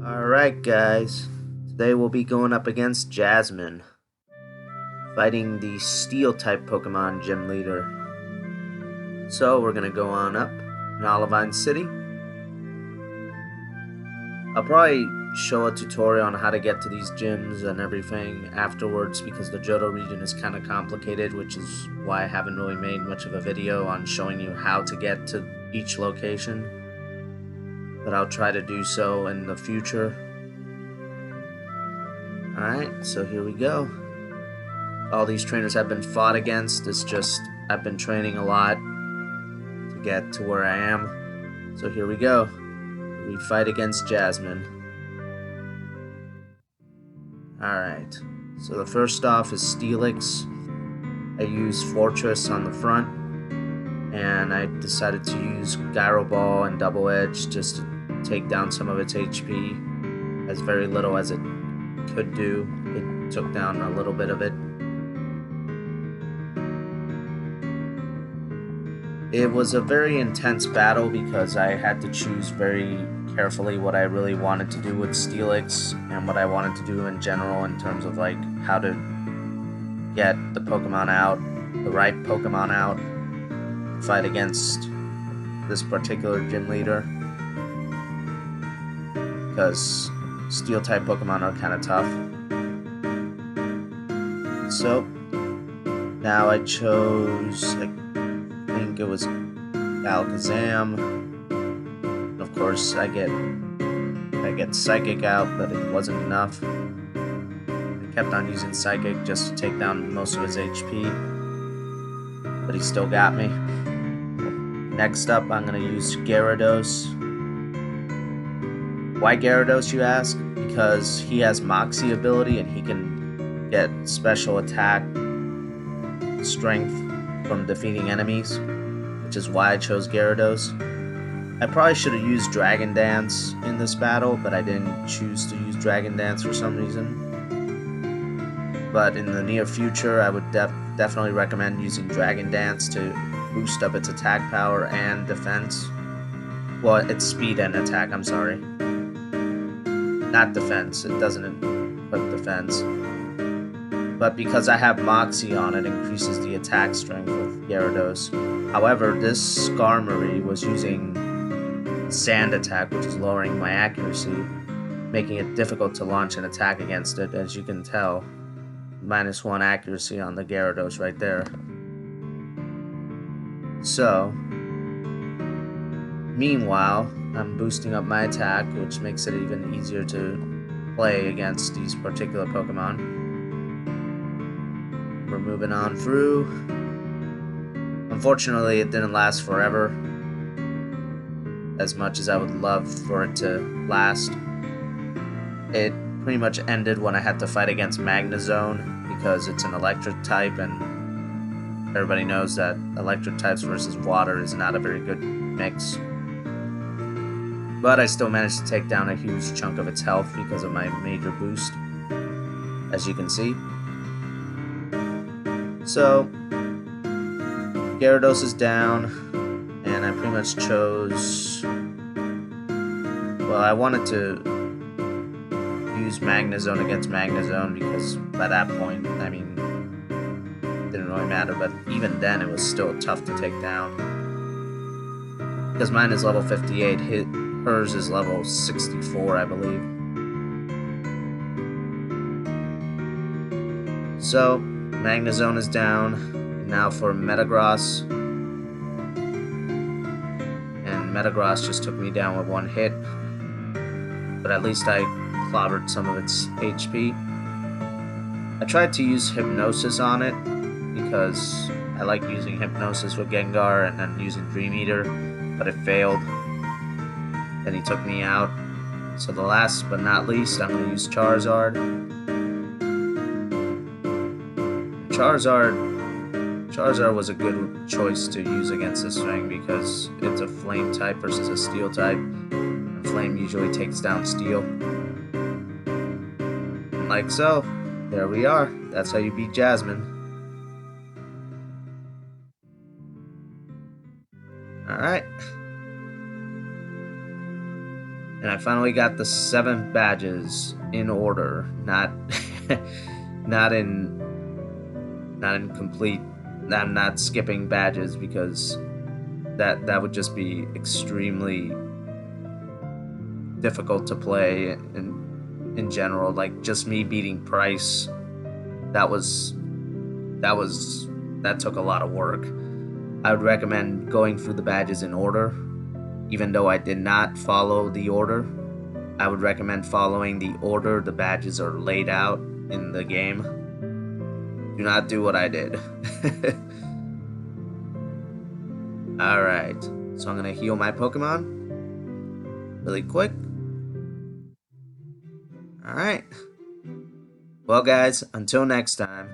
Alright guys, today we'll be going up against Jasmine, fighting the Steel type Pokemon Gym Leader. So we're gonna go on up in Olivine City. I'll probably show a tutorial on how to get to these gyms and everything afterwards because the Johto region is kind of complicated, which is why I haven't really made much of a video on showing you how to get to each location. But I'll try to do so in the future. Alright, so here we go. All these trainers have been fought against. It's just I've been training a lot to get to where I am. So here we go. We fight against Jasmine. Alright, so the first off is Steelix. I use Fortress on the front, and I decided to use Gyro Ball and Double Edge just to take down some of its HP. As very little as it could do, it took down a little bit of it. It was a very intense battle because I had to choose very carefully what I really wanted to do with Steelix and what I wanted to do in general in terms of like how to get the Pokemon out, the right Pokemon out, fight against this particular gym leader. Because Steel type Pokemon are kind of tough. So now I chose, I think it was Alakazam. Of course, I get Psychic out, but it wasn't enough. I kept on using Psychic just to take down most of his HP, but he still got me. Next up, I'm gonna use Gyarados. Why Gyarados, you ask? Because he has Moxie ability and he can get special attack strength from defeating enemies, which is why I chose Gyarados. I probably should have used Dragon Dance in this battle, but I didn't choose to use Dragon Dance for some reason. But in the near future, I would definitely recommend using Dragon Dance to boost up its attack power and defense. Well, its speed and attack, I'm sorry. Not defense, it doesn't equip defense. But because I have Moxie on, it increases the attack strength with Gyarados. However, this Skarmory was using Sand Attack, which is lowering my accuracy, making it difficult to launch an attack against it, as you can tell. -1 accuracy on the Gyarados right there. So, meanwhile, I'm boosting up my attack, which makes it even easier to play against these particular Pokemon. We're moving on through. Unfortunately, it didn't last forever, as much as I would love for it to last. It pretty much ended when I had to fight against Magnezone, because it's an electric type, and everybody knows that electric types versus water is not a very good mix. But I still managed to take down a huge chunk of its health because of my major boost, as you can see. So, Gyarados is down, and I pretty much chose... Well, I wanted to use Magnezone against Magnezone because by that point, I mean, it didn't really matter, but even then it was still tough to take down. Because mine is level 58, hers is level 64, I believe. So, Magnezone is down. Now for Metagross. And Metagross just took me down with one hit. But at least I clobbered some of its HP. I tried to use Hypnosis on it because I like using Hypnosis with Gengar and then using Dream Eater, but it failed. Then he took me out. So the last but not least, I'm going to use Charizard. Charizard was a good choice to use against this thing because it's a Flame type versus a Steel type. And Flame usually takes down Steel. And like so, there we are. That's how you beat Jasmine. Alright. And I finally got the 7 badges in order, not not in complete. I'm not skipping badges because that would just be extremely difficult to play in general. Like just me beating Price, that took a lot of work. I would recommend going through the badges in order. Even though I did not follow the order, I would recommend following the order the badges are laid out in the game. Do not do what I did. Alright, so I'm gonna heal my Pokemon really quick. Alright. Well, guys, until next time,